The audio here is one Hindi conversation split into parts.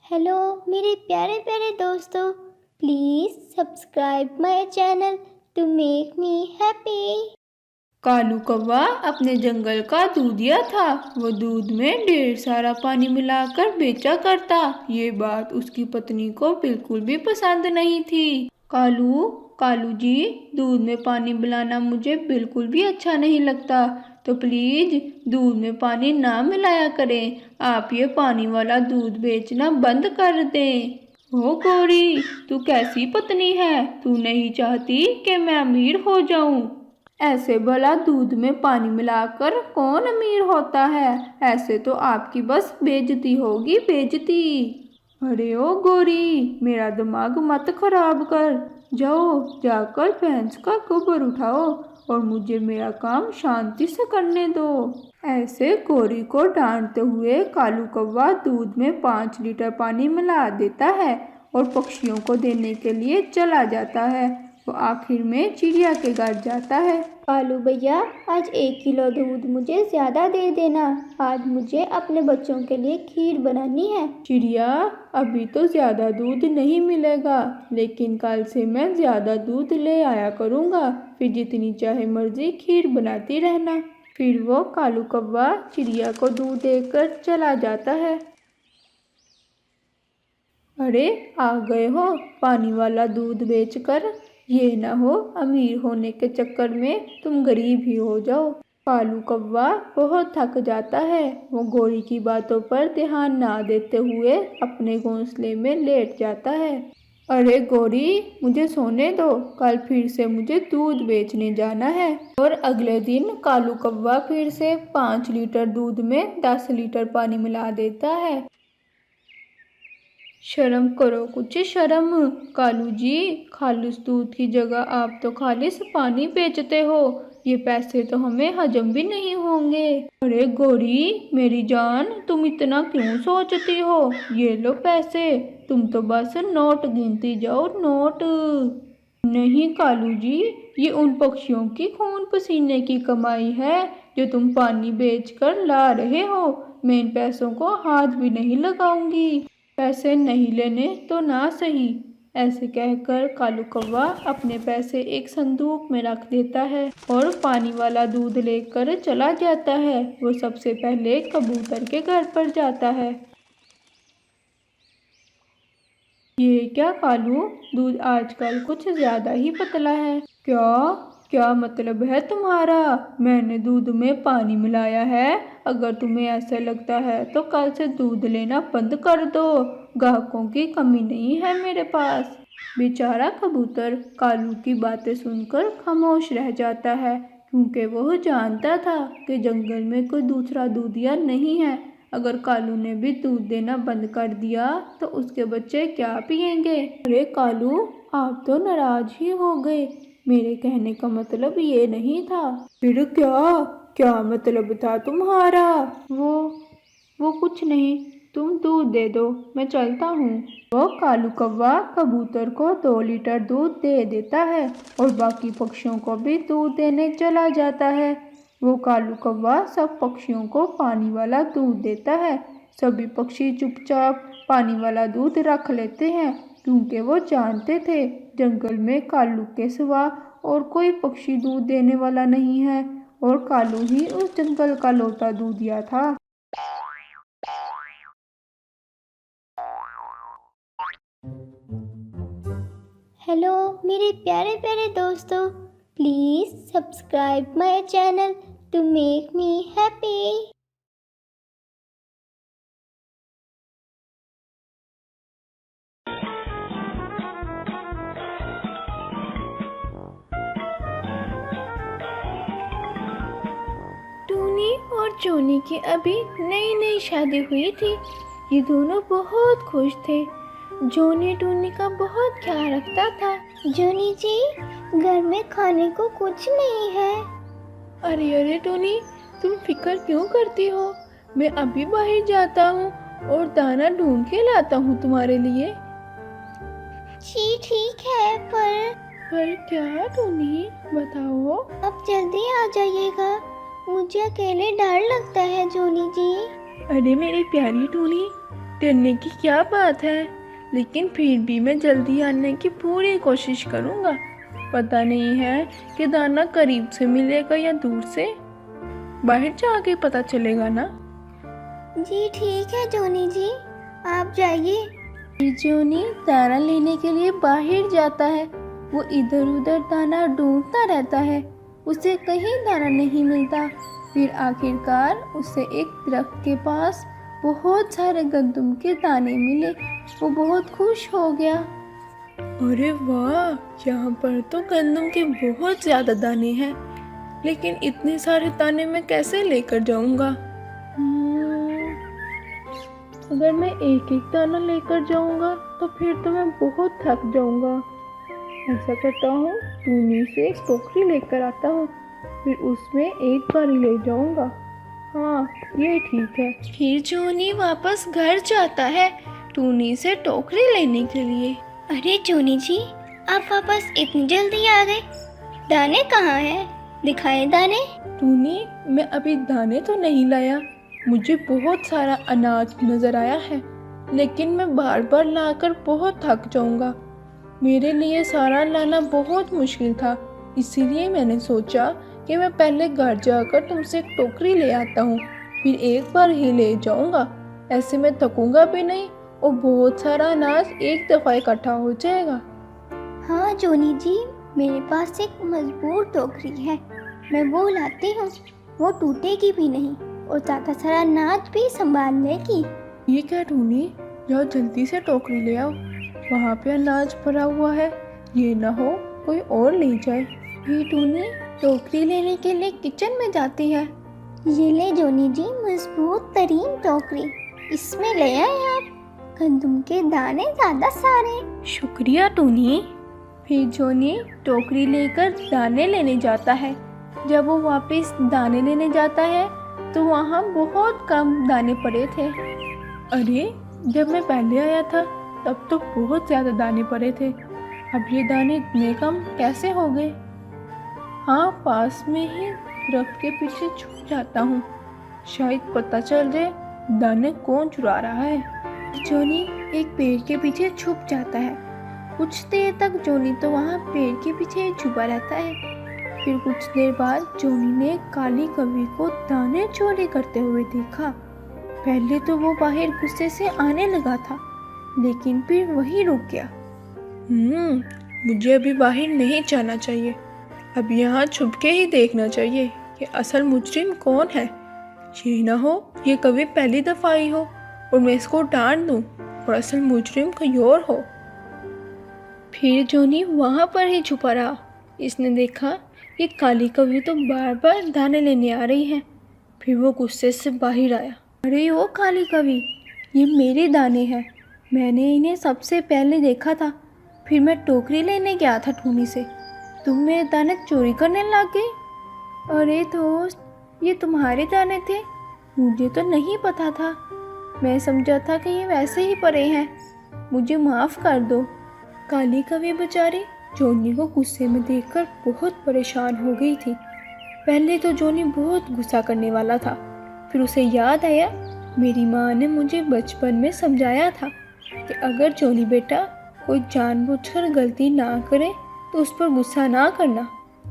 हेलो मेरे प्यारे प्यारे दोस्तों, please subscribe my channel to make me happy. Kalu कौवा अपने जंगल का दूधिया था। वो दूध में ढेर सारा पानी मिलाकर बेचा करता। ये बात उसकी पत्नी को बिल्कुल भी पसंद नहीं थी। कालू कालू जी, दूध में पानी मिलाना मुझे बिल्कुल भी अच्छा नहीं लगता, तो प्लीज दूध में पानी ना मिलाया करें। आप ये पानी वाला दूध बेचना बंद कर दें। ओ गौरी, तू कैसी पत्नी है? तू नहीं चाहती कि मैं अमीर हो जाऊं? ऐसे भला दूध में पानी मिलाकर कौन अमीर होता है? ऐसे तो आपकी बस बेइज्जती होगी, बेइज्जती। अरे ओ गोरी, मेरा दिमाग मत खराब कर। जाओ जाकर भैंस का गोबर उठाओ और मुझे मेरा काम शांति से करने दो। ऐसे गोरी को डांटते हुए कालू कौवा दूध में 5 लीटर पानी मिला देता है और पक्षियों को देने के लिए चला जाता है। वो आखिर में चिड़िया के घर जाता है। कालू भैया, आज 1 किलो दूध मुझे ज़्यादा दे देना। आज मुझे अपने बच्चों के लिए खीर बनानी है। चिड़िया, अभी तो ज़्यादा दूध नहीं मिलेगा, लेकिन कल से मैं ज़्यादा दूध ले आया करूँगा। फिर जितनी चाहे मर्जी खीर बनाती रहना। फिर वो कालू कौवा चिड़िया को दूध देकर चला जाता है। अरे आ गए हो पानी वाला दूध बेचकर? ये ना हो अमीर होने के चक्कर में तुम गरीब ही हो जाओ। कालू कौवा बहुत थक जाता है। वो गोरी की बातों पर ध्यान ना देते हुए अपने घोंसले में लेट जाता है। अरे गोरी, मुझे सोने दो, कल फिर से मुझे दूध बेचने जाना है। और अगले दिन कालू कौवा फिर से 5 लीटर दूध में 10 लीटर पानी मिला देता है। शर्म करो कुछ शर्म। कालू जी, खालिस दूध की जगह आप तो खालिस पानी बेचते हो। ये पैसे तो हमें हजम भी नहीं होंगे। अरे गोरी मेरी जान, तुम इतना क्यों सोचती हो? ये लो पैसे, तुम तो बस नोट गिनती जाओ, नोट। नहीं कालू जी, ये उन पक्षियों की खून पसीने की कमाई है जो तुम पानी बेचकर ला रहे हो। मैं इन पैसों को हाथ भी नहीं लगाऊंगी। पैसे नहीं लेने तो ना सही। ऐसे कहकर कालू कौवा अपने पैसे एक संदूक में रख देता है और पानी वाला दूध लेकर चला जाता है। वो सबसे पहले कबूतर के घर पर जाता है। ये क्या कालू, दूध आजकल कुछ ज्यादा ही पतला है। क्या क्या मतलब है तुम्हारा? मैंने दूध में पानी मिलाया है। अगर तुम्हें ऐसा लगता है तो कल से दूध लेना बंद कर दो। ग्राहकों की कमी नहीं है मेरे पास। बेचारा कबूतर कालू की बातें सुनकर खामोश रह जाता है, क्योंकि वह जानता था कि जंगल में कोई दूसरा दूधिया नहीं है। अगर कालू ने भी दूध देना बंद कर दिया तो उसके बच्चे क्या पिएंगे? अरे कालू, आप तो नाराज ही हो गए। मेरे कहने का मतलब ये नहीं था। फिर क्या क्या मतलब था तुम्हारा? वो कुछ नहीं, तुम दूध दे दो, मैं चलता हूँ। वो कालू कौवा कबूतर को 2 लीटर दूध दे देता है और बाकी पक्षियों को भी दूध देने चला जाता है। वो कालू कौवा सब पक्षियों को पानी वाला दूध देता है। सभी पक्षी चुपचाप पानी वाला दूध रख लेते हैं, क्योंकि वो जानते थे जंगल में कालू के सिवा और कोई पक्षी दूध देने वाला नहीं है और कालू ही उस जंगल का लौता दूधिया था। हेलो मेरे प्यारे प्यारे दोस्तों, please subscribe my channel to make me happy. Tooni और जोनी की अभी नई नई शादी हुई थी। ये दोनों बहुत खुश थे। जोनी टूनी का बहुत ख्याल रखता था। जोनी जी, घर में खाने को कुछ नहीं है। अरे अरे टूनी, तुम फिक्र क्यों करती हो? मैं अभी बाहर जाता हूँ और दाना ढूंढ के लाता हूँ तुम्हारे लिए। जी ठीक है, पर क्या टूनी, बताओ। अब जल्दी आ जाइएगा, मुझे अकेले डर लगता है जोनी जी। अरे मेरी प्यारी टूनी, डरने की क्या बात है, लेकिन फिर भी मैं जल्दी आने की पूरी कोशिश करूँगा। पता नहीं है कि दाना करीब से मिलेगा या दूर से, बाहर जाके पता चलेगा ना। जी ठीक है जोनी जी, आप जाइए। फिर जोनी दाना लेने के लिए बाहर जाता है। वो इधर उधर दाना ढूंढता रहता है, उसे कहीं दाना नहीं मिलता। फिर आखिरकार उसे एक दरख्त के पास बहुत सारे गंदम के दाने मिले। वो बहुत खुश हो गया। अरे वाह, यहाँ पर तो गंदम के बहुत ज़्यादा दाने हैं, लेकिन इतने सारे दाने मैं कैसे लेकर जाऊँगा? अगर मैं एक एक दाना लेकर जाऊँगा तो फिर तो मैं बहुत थक जाऊँगा। ऐसा करता हूँ, टूनी से एक टोकरी लेकर आता हूँ, फिर उसमें एक बारी ले जाऊँगा। हाँ, ये ठीक है। फिर जोनी वापस घर जाता है टूनी से टोकरी लेने के लिए। अरे जोनी जी, आप वापस इतनी जल्दी आ गए। दाने कहाँ हैं? दिखाए दाने। टूनी, मैं अभी दाने तो नहीं लाया। मुझे बहुत सारा अनाज नजर आया है, लेकिन मैं बार बार लाकर बहुत थक जाऊंगा। मेरे लिए सारा लाना बहुत मुश्किल था, इसीलिए मैंने सोचा कि मैं पहले घर जाकर तुमसे एक टोकरी ले आता हूँ, फिर एक बार ही ले जाऊंगा। ऐसे मैं थकूंगा भी नहीं और बहुत सारा अनाज एक दफ़ा इकट्ठा हो जाएगा। हाँ जोनी जी, मेरे पास एक मजबूत टोकरी है, मैं वो लाती हूँ। वो टूटेगी भी नहीं और ज़्यादा सारा अनाज भी संभाल लेगी। ये क्या टूनी, जाओ जल्दी से टोकरी ले आओ, वहाँ पे अनाज भरा हुआ है, ये ना हो कोई और ले जाए। ये टूनी टोकरी लेने के लिए किचन में जाती है। ये ले जोनी जी, मजबूत तरीन टोकरी, इसमें ले आए आप। गंदम के दाने ज़्यादा सारे। शुक्रिया टूनी। फिर जोनी टोकरी लेकर दाने लेने जाता है। जब वो वापस दाने लेने जाता है तो वहाँ बहुत कम दाने पड़े थे। अरे, जब मैं पहले आया था तब तो बहुत ज़्यादा दाने पड़े थे, अब ये दाने इतने कम कैसे हो गए? हाँ, पास में ही दरख्त के पीछे छुप जाता हूँ, शायद पता चल जाए दाने कौन चुरा रहा है। जोनी एक पेड़ के पीछे छुप जाता है। कुछ देर तक जोनी तो वहाँ पेड़ के पीछे छुपा रहता है। फिर कुछ देर बाद जोनी ने काली कौवी को दाने चोरी करते हुए देखा। पहले तो वो बाहर गुस्से से आने लगा था, लेकिन फिर वही रुक गया। मुझे अभी बाहर नहीं जाना चाहिए, अब यहाँ छुप के ही देखना चाहिए कि असल मुजरिम कौन है। ये ना हो ये कभी पहली दफ़ा आई हो और मैं इसको डांट दूँ और असल मुजरिम कोई और हो। फिर जोनी वहाँ पर ही छुपा रहा। इसने देखा कि काली कौवी तो बार बार दाने लेने आ रही है। फिर वो गुस्से से बाहर आया। अरे ओ काली कौवी, ये मेरे दाने हैं, मैंने इन्हें सबसे पहले देखा था। फिर मैं टोकरी लेने गया था टूनी से, तुम मेरे दाने चोरी करने लग गई। अरे दोस्त, ये तुम्हारे दाने थे, मुझे तो नहीं पता था। मैं समझा था कि ये वैसे ही पड़े हैं, मुझे माफ़ कर दो। काली कौवी बेचारी जोनी को गुस्से में देखकर बहुत परेशान हो गई थी। पहले तो जोनी बहुत गुस्सा करने वाला था, फिर उसे याद आया मेरी माँ ने मुझे बचपन में समझाया था कि अगर जोनी बेटा कोई जानबूझकर गलती ना करे तो उस पर गुस्सा ना करना।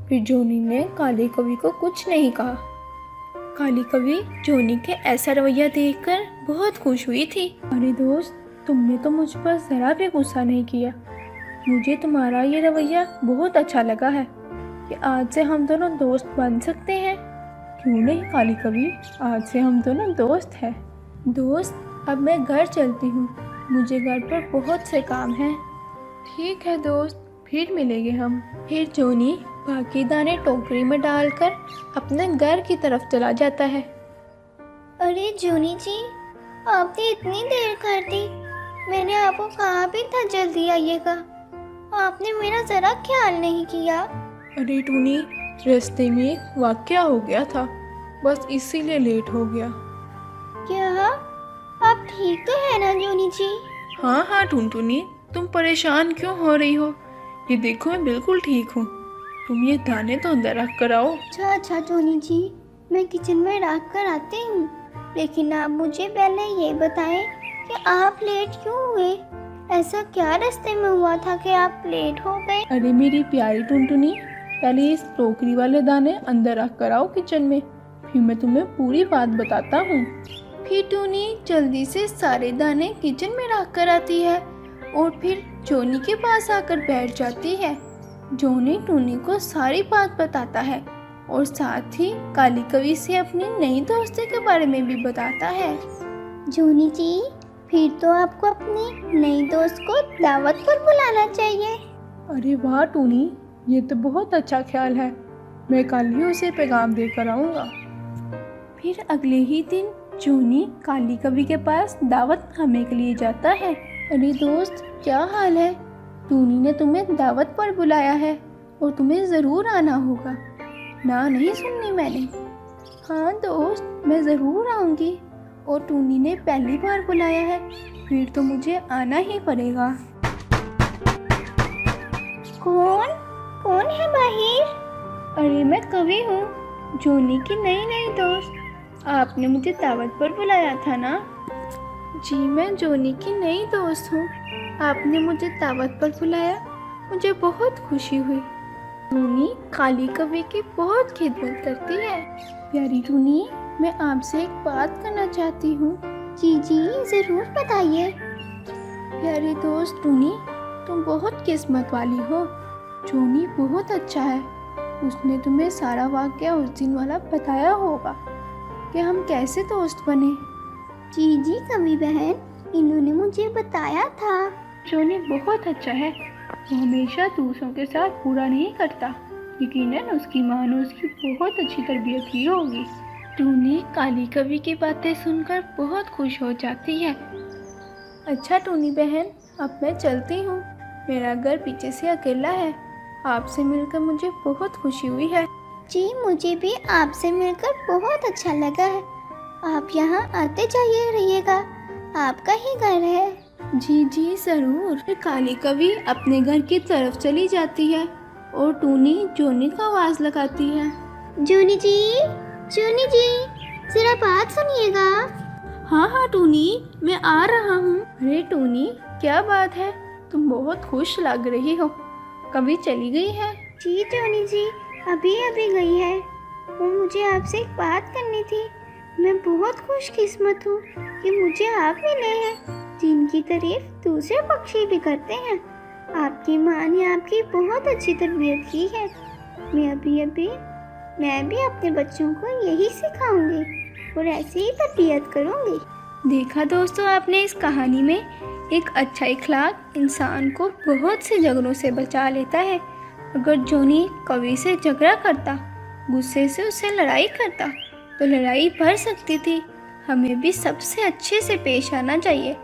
फिर जोनी ने काली कौवी को कुछ नहीं कहा। काली कौवी जोनी के ऐसा रवैया देखकर बहुत खुश हुई थी। अरे दोस्त, तुमने तो मुझ पर ज़रा भी गुस्सा नहीं किया। मुझे तुम्हारा ये रवैया बहुत अच्छा लगा है कि आज से हम दोनों दोस्त बन सकते हैं। क्यों नहीं काली कौवी, आज से हम दोनों दोस्त हैं। दोस्त, अब मैं घर चलती हूँ, मुझे घर पर बहुत से काम हैं। ठीक है दोस्त, फिर मिलेंगे हम। फिर जोनी बाकी दाने टोकरी में डालकर अपने घर की तरफ चला जाता है। अरे जोनी जी, आपने इतनी देर कर दी, मैंने आपको कहा भी था जल्दी आइएगा, आपने मेरा ज़रा ख्याल नहीं किया। अरे टूनी, रास्ते में एक वाकया हो गया था, बस इसीलिए लेट हो गया। क्या आप ठीक तो है ना जोनी जी? हाँ टुनटुनी, तुम परेशान क्यों हो रही हो? ये देखो मैं बिल्कुल ठीक हूँ। तुम ये दाने तो अंदर रख कर आओ। अच्छा जोनी जी, मैं किचन में रख कर आती हूँ, लेकिन आप मुझे पहले ये बताएं कि आप लेट क्यों हुए? ऐसा क्या रास्ते में हुआ था कि आप लेट हो गए? अरे मेरी प्यारी टुनटुनी, पहले इस टोकरी वाले दाने अंदर रख कर आओ किचन में, फिर मैं तुम्हें पूरी बात बताता हूँ। फिर टूनी जल्दी से सारे दाने किचन में रख कर आती है और फिर जोनी के पास आकर बैठ जाती है। जोनी टूनी को सारी बात बताता है और साथ ही काली कवि से अपनी नई दोस्ती के बारे में भी बताता है। जोनी जी, फिर तो आपको अपनी नई दोस्त को दावत पर बुलाना चाहिए। अरे वाह टूनी, ये तो बहुत अच्छा ख्याल है, मैं कल ही उसे पैगाम देकर आऊँगा। फिर अगले ही दिन जोनी काली कवि के पास दावत खाने के लिए जाता है। अरे दोस्त, क्या हाल है? टूनी ने तुम्हें दावत पर बुलाया है और तुम्हें ज़रूर आना होगा। ना नहीं सुननी मैंने। हाँ दोस्त, मैं ज़रूर आऊँगी और टूनी ने पहली बार बुलाया है, फिर तो मुझे आना ही पड़ेगा। कौन कौन है बाहिर? अरे मैं कवि हूँ, जोनी की नई दोस्त। आपने मुझे दावत पर बुलाया था ना? जी, मैं जोनी की नई दोस्त हूँ। आपने मुझे दावत पर बुलाया, मुझे बहुत खुशी हुई। टूनी काली कवि की बहुत खिदमत करती है। प्यारी टूनी, मैं आपसे एक बात करना चाहती हूँ। जी जी, ज़रूर बताइए। प्यारी दोस्त टूनी, तुम बहुत किस्मत वाली हो। जोनी बहुत अच्छा है, उसने तुम्हें सारा वाक़या उस दिन वाला बताया होगा कि हम कैसे दोस्त बने। जी जी कवि बहन, इन्होंने मुझे बताया था। जोनी बहुत अच्छा है, वो हमेशा दूसरों के साथ बुरा नहीं करता। यकीनन उसकी माँ ने उसकी बहुत अच्छी तरबियत की होगी। टूनी काली कवि की बातें सुनकर बहुत खुश हो जाती है। अच्छा टूनी बहन, अब मैं चलती हूँ, मेरा घर पीछे से अकेला है। आपसे मिलकर मुझे बहुत खुशी हुई है। जी, मुझे भी आपसे मिलकर बहुत अच्छा लगा है। आप यहाँ आते जाइए रहिएगा, आपका ही घर है। जी जी ज़रूर। फिर काली कवि अपने घर की तरफ चली जाती है और टूनी जोनी को आवाज़ लगाती है। जोनी जी, जोनी जी, ज़रा बात सुनिएगा। हाँ हाँ टूनी, मैं आ रहा हूँ। अरे टूनी, क्या बात है? तुम बहुत खुश लग रही हो, कभी चली गई है? जी जोनी जी, अभी अभी गई है। वो मुझे आपसे एक बात करनी थी। मैं बहुत खुशकिस्मत हूँ कि मुझे आप मिले हैं, जिनकी तारीफ दूसरे पक्षी भी करते हैं। आपकी माँ ने आपकी बहुत अच्छी तरबियत की है। मैं भी अपने बच्चों को यही सिखाऊंगी और ऐसे ही तरबियत करूंगी। देखा दोस्तों, आपने इस कहानी में एक अच्छा इखलाक इंसान को बहुत से झगड़ों से बचा लेता है। अगर जोनी कवि से झगड़ा करता, गुस्से से उससे लड़ाई करता, तो लड़ाई बढ़ सकती थी। हमें भी सबसे अच्छे से पेश आना चाहिए